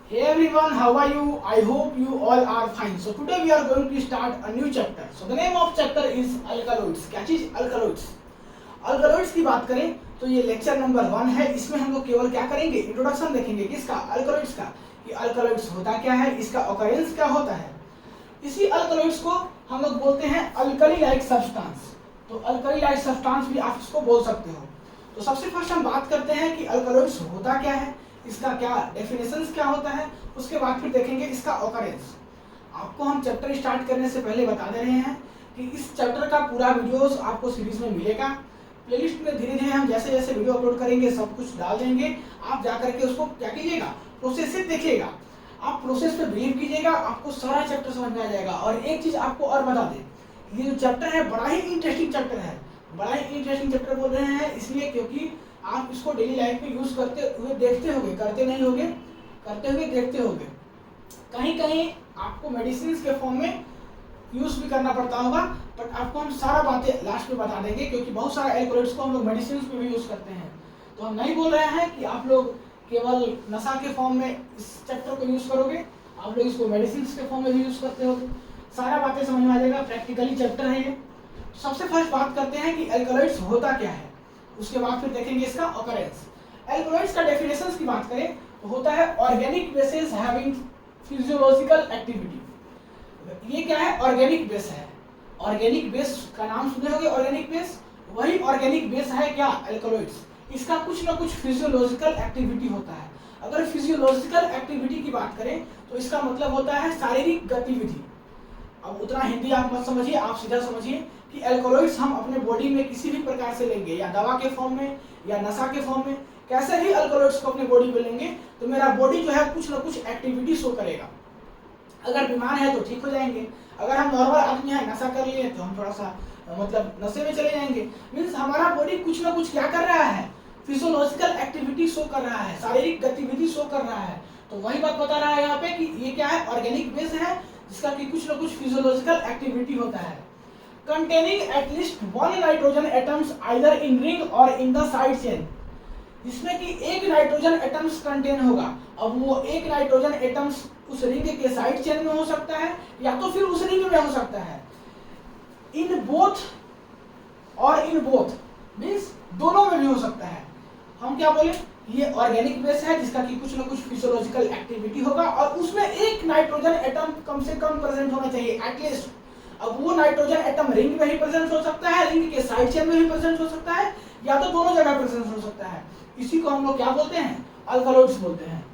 Hey everyone, how are you? I hope you all are fine. So today we are going to start a new chapter. So the name of chapter is alkaloids. क्या चीज? Alkaloids. Alkaloids की बात करें तो ये lecture number 1 है। इसमें हम लोग केवल क्या करेंगे? इंट्रोडक्शन देखेंगे किसका? अल्कलॉइड्स का। कि अल्कलॉइड्स होता क्या है, इसका ऑकरेंस क्या होता है। इसी अल्कलॉइड्स को हम लोग बोलते हैं अल्कली लाइक सब्सटेंस। तो अल्कली लाइक सब्सटेंस भी आप इसको बोल सकते हो। तो सबसे फर्स्ट हम बात करते हैं कि अल्कलॉइड्स होता क्या है, इसका क्या डेफिनेशंस क्या होता है, उसके बाद फिर देखेंगे इसका ऑकरेंस। आपको हम चैप्टर स्टार्ट करने से पहले बता दे रहे हैं कि इस चैप्टर का पूरा वीडियोस आपको सीरीज में मिलेगा। प्लेलिस्ट में धीरे धीरे हम जैसे जैसे वीडियो अपलोड करेंगे सब कुछ डाल देंगे। आप जा करके उसको क्या कीजिएगा, प्रोसेस से देखिएगा। आप प्रोसेस पे बिलीव कीजिएगा, आपको सारा चैप्टर समझ में आ जाएगा। और एक चीज आपको और बता दें, ये जो चैप्टर है बड़ा ही इंटरेस्टिंग चैप्टर है। बड़ा ही इंटरेस्टिंग चैप्टर बोल रहे हैं इसलिए क्योंकि आप इसको डेली लाइफ में यूज करते हुए देखते होंगे, करते नहीं होंगे, करते हुए देखते होंगे। कहीं कहीं आपको मेडिसिन के फॉर्म में यूज भी करना पड़ता होगा, बट आपको हम सारा बातें लास्ट में बता देंगे क्योंकि बहुत सारा एल्कोहलिक्स को हम लोग मेडिसिन में भी यूज करते हैं। तो हम नहीं बोल रहे हैं कि आप लोग केवल नशा के फॉर्म में इस चैप्टर को यूज करोगे, आप लोग इसको मेडिसिन के फॉर्म में भी यूज करते हो। सारा बातें समझ में आ जाएगा, प्रैक्टिकली चैप्टर है ये। सबसे फर्स्ट बात करते हैं कि एल्कोहलिक्स होता क्या है, उसके बाद फिर देखेंगे इसका ऑकरेंस। एल्कोहलिक्स का डेफिनेशंस की बात करें तो होता है organic bases having physiological activity. ये क्या है? ऑर्गेनिक बेस है। ऑर्गेनिक बेस का नाम सुने होंगे, ऑर्गेनिक बेस, वही ऑर्गेनिक बेस है क्या? एल्कोहलिक्स। इसका कुछ ना कुछ फिजियोलॉजिकल एक्टिविटी होता है। अगर फिजियोलॉजिकल एक्टिविटी की बात करें तो इसका मतलब होता है शारीरिक गतिविधि। अब उतना हिंदी आप मत समझिए, आप सीधा समझिए कि एल्कोहलिक्स हम अपने बॉडी में किसी भी प्रकार से लेंगे, या दवा के फॉर्म में या नशा के फॉर्म में, कैसे भी अल्कोहलिक्स को अपने बॉडी में लेंगे तो मेरा बॉडी जो है कुछ ना कुछ एक्टिविटी शो करेगा। अगर बीमार है तो ठीक हो जाएंगे, अगर हम नॉर्मल आदमी है नशा कर लिए तो हम थोड़ा सा मतलब नशे में चले जाएंगे। मीन्स हमारा बॉडी कुछ ना कुछ क्या कर रहा है? फिजियोलॉजिकल एक्टिविटी शो कर रहा है, शारीरिक गतिविधि शो कर रहा है। तो वही बात बता रहा है यहाँ पे कि ये क्या है? ऑर्गेनिक बेस है जिसका कि कुछ ना कुछ फिजियोलॉजिकल एक्टिविटी होता है। containing at least one nitrogen atoms either in ring or in the side chain, जिसमें कि एक नाइट्रोजन एटम्स कंटेन होगा। अब वो एक नाइट्रोजन एटम्स उस रिंग के साइड चेन में हो सकता है या तो फिर उस रिंग में हो सकता है। इन बोथ और इन बोथ मीन्स दोनों में भी हो सकता है। हम क्या बोले? ये ऑर्गेनिक बेस है जिसका कि कुछ ना कुछ फिजियोलॉजिकल एक्टिविटी होगा और उसमें एक नाइट्रोजन एटम कम से कम प्रेजेंट होना चाहिए एटलीस्ट। अब वो नाइट्रोजन एटम रिंग में ही प्रेजेंट हो सकता है, रिंग के साइड चेन में भी प्रेजेंट हो सकता है, या तो दोनों जगह प्रेजेंट हो सकता है। इसी को हम लोग क्या बोलते हैं? अल्कलॉइड्स बोलते हैं।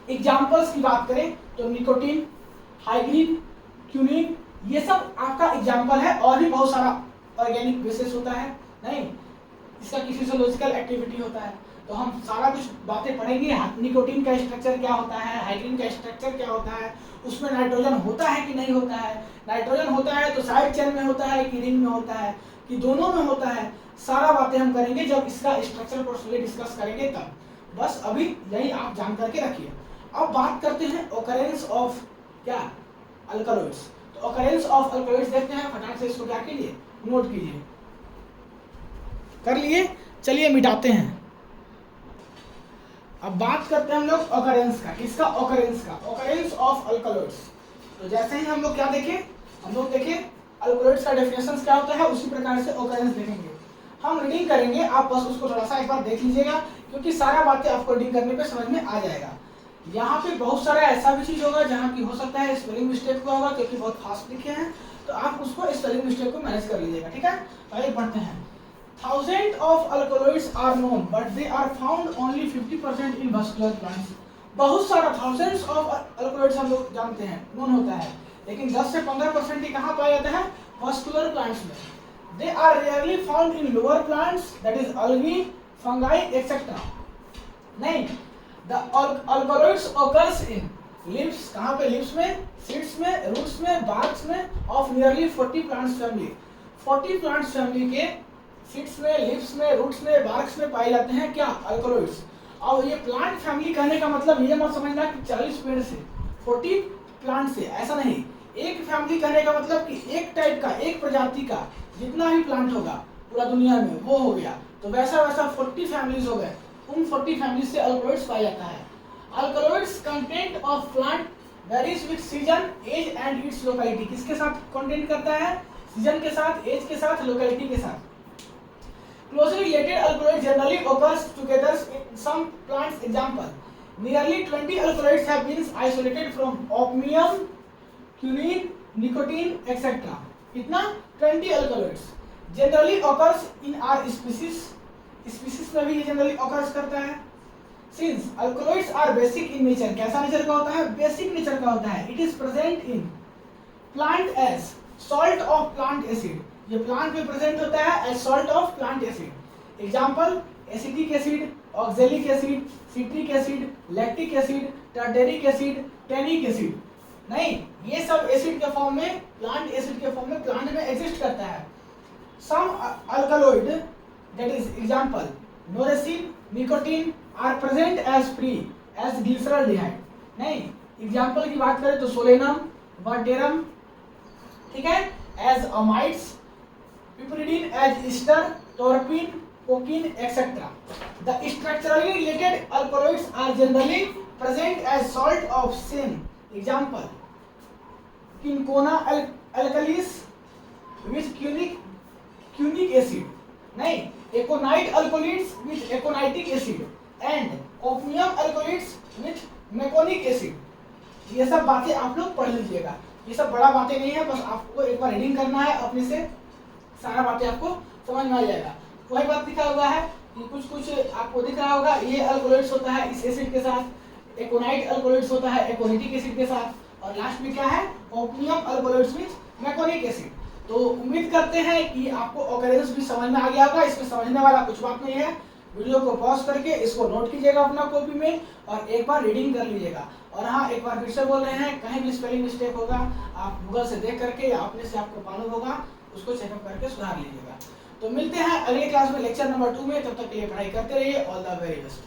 एग्जांपल्स की बात करें तो निकोटीन, हाइड्रीन, क्यूनिन, ये सब आपका एग्जांपल है। और भी बहुत सारा ऑर्गेनिक बेसिस होता है, नहीं इसका की फिजियोलॉजिकल एक्टिविटी होता है। तो हम सारा कुछ बातें पढ़ेंगे। निकोटीन का स्ट्रक्चर क्या होता है, हाइड्रीन का स्ट्रक्चर क्या होता है, उसमें नाइट्रोजन होता है कि नहीं होता है, नाइट्रोजन होता है तो साइड चेन में होता है कि रिंग में होता है कि दोनों में होता है, सारा बातें हम करेंगे जब इसका स्ट्रक्चर को डिस्कस करेंगे तब। बस अभी यही आप जान करके रखिए। अब बात करते हैं ऑकरेंस ऑफ क्या? अल्कलॉइड्स। तो ऑकरेंस ऑफ अल्कलॉइड्स देखते हैं, फटाक से इसको क्या कीजिए, नोट कीजिए। कर लिए? चलिए मिटाते हैं। अब बात करते हैं हम लोग ऑकरेंस का। किसका? ऑकरेंस का। Occurrence of alkaloids. तो जैसे ही हम लोग क्या देखें, हम लोग देखें अल्कलॉइड्स का डेफिनेशन क्या होता है, उसी प्रकार से ऑकरेंस देखेंगे। हम रीडिंग करेंगे, आप बस उसको थोड़ा सा एक बार देख लीजिएगा क्योंकि सारा बातें आपको रीडिंग करने पे समझ में आ जाएगा। यहाँ पे बहुत सारा ऐसा भी चीज होगा जहाँ की हो सकता है स्पेलिंग मिस्टेक हुआ होगा क्योंकि बहुत फास्ट लिखे हैं, तो आप उसको स्पेलिंग मिस्टेक को मैनेज कर लीजिएगा, ठीक है। तो आइए बढ़ते हैं। Thousands of alkaloids are known, but they are found only 50% in vascular plants. बहुत सारा thousands of alkaloids हम लोग जानते हैं, known होता है, लेकिन 10 से 15% ही कहाँ पाया जाता है? vascular plants में। They are rarely found in lower plants, that is algae, fungi, etc. नहीं, the alkaloids occurs in leaves, कहाँ पे? leaves में, seeds में, roots में, barks में of nearly 40 plants family. 40 plants family के सीड्स में, लीव्स में, रूट्स में, बार्क्स में पाए जाते हैं क्या? अल्कलॉइड्स। और ये प्लांट फैमिली कहने का मतलब ये मत समझना कि 40 पेड़ से, 40 प्लांट से, ऐसा नहीं। एक फैमिली कहने का मतलब कि एक टाइप का, एक प्रजाति का जितना भी प्लांट होगा पूरा दुनिया में वो हो गया। तो वैसा वैसा 40 फैमिलीज हो गए, उन 40 फैमिली से अल्कलॉइड्स पाया जाता है। Alkaloids content of plant varies with season, age and its locality. किसके साथ कंटेंट करता है? सीजन के साथ, एज के साथ, लोकेलिटी के साथ। Closely related alkaloids generally occurs together in some plants. Example: nearly 20 alkaloids have been isolated from osmium, quinine, nicotine, etc. इतना 20 alkaloids generally occurs in our species. Species में भी ये generally occurs करता है. Since alkaloids are basic in nature, कैसा nature का होता है? बेसिक नेचर का होता है. It is present in plant as salt of plant acid. ये प्लांट में प्रेजेंट होता है as salt of plant acid. Example: acetic acid, oxalic acid, citric acid, lactic acid, tartaric acid, tannic acid. नहीं, ये सब एसिड के form में, plant acid के फॉर्म में प्लांट में एग्जिस्ट करता है। Some alkaloid that is example noresin, nicotine are present as free as glyceraldehyde. नहीं, एग्जांपल की बात करें तो सोलेनम, वर्टेरम, ठीक है, as amides, piperidine as ester, torpine, cocaine, etc. The structurally related alkaloids are generally present as salt of same. Example: Quinchona alkalis with quinic acid. नहीं, aconite alkaloids with aconitic acid and osmium alkaloids with meconic acid. ये सब बातें आप लोग पढ़ लीजिएगा। ये सब बड़ा बातें नहीं है, बस आपको एक बार रीडिंग करना है अपने से, सारा बातें आपको समझ में आ जाएगा। वही बात लिखा हुआ है कि कुछ कुछ आपको दिख रहा होगा, ये अल्कोलॉइड्स होता है इस एसिड के साथ, एकोनाइट अल्कोलॉइड्स होता है एकोनिटिक एसिड के साथ, और लास्ट में क्या है? Opium alkaloids with meconic acid. तो उम्मीद करते हैं कि आपको ऑकरेंस भी समझ में आ गया होगा। इसमें समझने वाला कुछ बात नहीं है। वीडियो को पॉज करके इसको नोट कीजिएगा अपना कॉपी में और एक बार रीडिंग कर लीजिएगा। और हाँ, एक बार फिर से बोल रहे हैं, कहीं भी स्पेलिंग मिस्टेक होगा आप गूगल से देख करके या अपने से आपको मालूम होगा, उसको चेकअप करके सुधार लीजिएगा। तो मिलते हैं अगले क्लास में लेक्चर नंबर 2 में। तब तक के लिए पढ़ाई करते रहिए। All the very best.